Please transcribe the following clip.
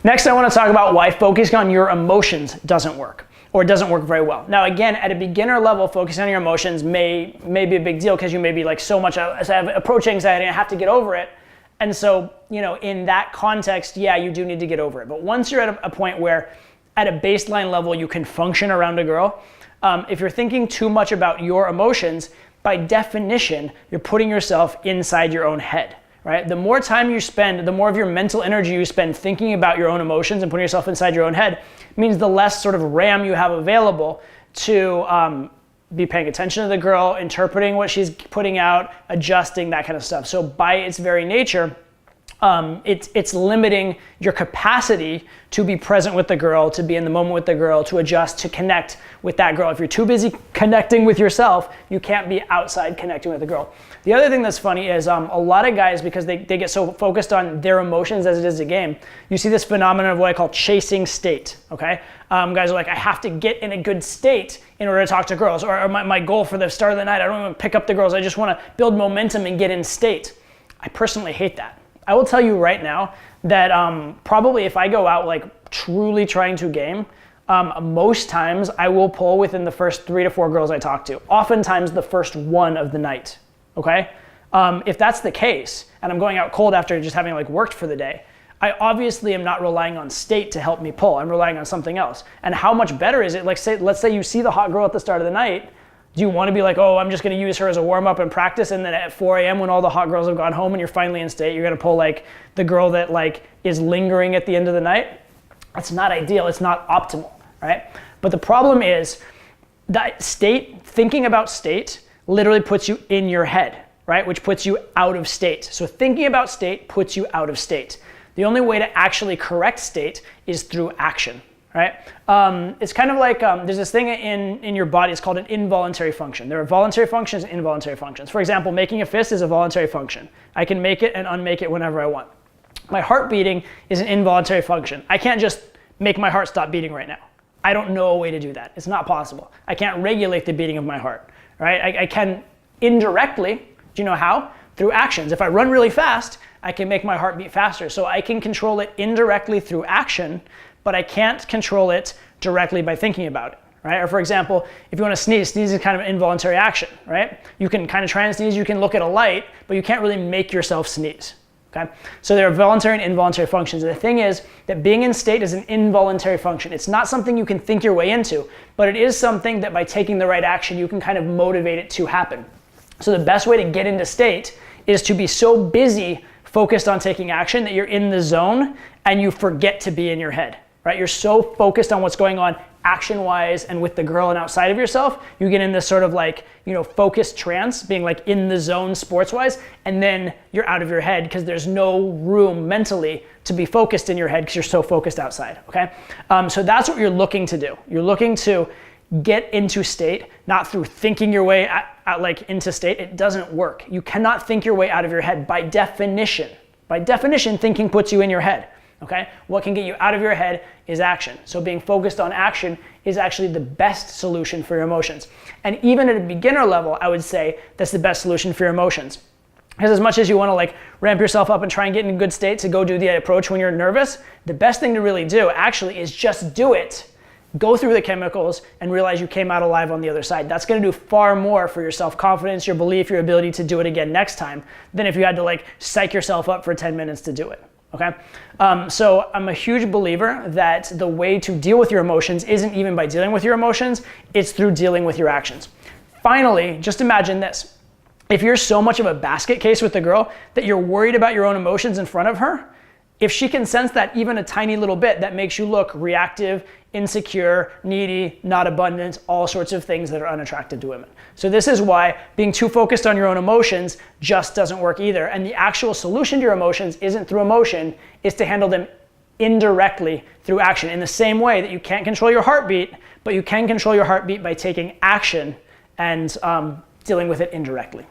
Next, I want to talk about why focusing on your emotions doesn't work, or doesn't work very well. Now, again, at a beginner level, focusing on your emotions may be a big deal because you may be like so much, I have approach anxiety and I have to get over it. And so, in that context, yeah, you do need to get over it. But once you're at a point where at a baseline level, you can function around a girl, if you're thinking too much about your emotions, by definition, you're putting yourself inside your own head, right? The more time you spend, the more of your mental energy you spend thinking about your own emotions and putting yourself inside your own head means the less sort of RAM you have available to be paying attention to the girl, interpreting what she's putting out, adjusting, that kind of stuff. So by its very nature, it's limiting your capacity to be present with the girl, to be in the moment with the girl, to adjust, to connect with that girl. If you're too busy connecting with yourself, you can't be outside connecting with the girl. The other thing that's funny is a lot of guys, because they get so focused on their emotions as it is a game, you see this phenomenon of what I call chasing state, okay? Guys are like, I have to get in a good state in order to talk to girls, or my goal for the start of the night, I don't even pick up the girls, I just want to build momentum and get in state. I personally hate that. I will tell you right now that probably if I go out like truly trying to game, most times I will pull within the first 3 to 4 girls I talk to. Oftentimes the first one of the night, okay? If that's the case, and I'm going out cold after just having like worked for the day, I obviously am not relying on state to help me pull. I'm relying on something else. And how much better is it? Like let's say you see the hot girl at the start of the night. Do you want to be like, oh, I'm just going to use her as a warm-up and practice, and then at 4 a.m. when all the hot girls have gone home and you're finally in state, you're going to pull like the girl that like is lingering at the end of the night? That's not ideal. It's not optimal, right? But the problem is that thinking about state literally puts you in your head, right? Which puts you out of state. So thinking about state puts you out of state. The only way to actually correct state is through action. Right? It's kind of like there's this thing in your body, it's called an involuntary function. There are voluntary functions and involuntary functions. For example, making a fist is a voluntary function. I can make it and unmake it whenever I want. My heart beating is an involuntary function. I can't just make my heart stop beating right now. I don't know a way to do that. It's not possible. I can't regulate the beating of my heart. Right? I can indirectly, do you know how? Through actions. If I run really fast, I can make my heart beat faster. So I can control it indirectly through action, but I can't control it directly by thinking about it, right? Or for example, if you want to sneeze is kind of an involuntary action, right? You can kind of try and sneeze, you can look at a light, but you can't really make yourself sneeze, okay? So there are voluntary and involuntary functions. And the thing is that being in state is an involuntary function. It's not something you can think your way into, but it is something that by taking the right action, you can kind of motivate it to happen. So the best way to get into state is to be so busy focused on taking action that you're in the zone and you forget to be in your head. Right? You're so focused on what's going on action-wise and with the girl and outside of yourself, you get in this sort of like, focused trance, being like in the zone sports-wise, and then you're out of your head because there's no room mentally to be focused in your head because you're so focused outside, okay? So that's what you're looking to do. You're looking to get into state, not through thinking your way into state. It doesn't work. You cannot think your way out of your head by definition. By definition, thinking puts you in your head. Okay? What can get you out of your head is action. So being focused on action is actually the best solution for your emotions. And even at a beginner level, I would say that's the best solution for your emotions. Because as much as you want to like ramp yourself up and try and get in a good state to go do the approach when you're nervous, the best thing to really do actually is just do it. Go through the chemicals and realize you came out alive on the other side. That's going to do far more for your self-confidence, your belief, your ability to do it again next time than if you had to like psych yourself up for 10 minutes to do it. Okay? So I'm a huge believer that the way to deal with your emotions isn't even by dealing with your emotions, it's through dealing with your actions. Finally, just imagine this. If you're so much of a basket case with the girl that you're worried about your own emotions in front of her, if she can sense that even a tiny little bit, that makes you look reactive, insecure, needy, not abundant, all sorts of things that are unattractive to women. So this is why being too focused on your own emotions just doesn't work either. And the actual solution to your emotions isn't through emotion, it's to handle them indirectly through action. In the same way that you can't control your heartbeat, but you can control your heartbeat by taking action and dealing with it indirectly.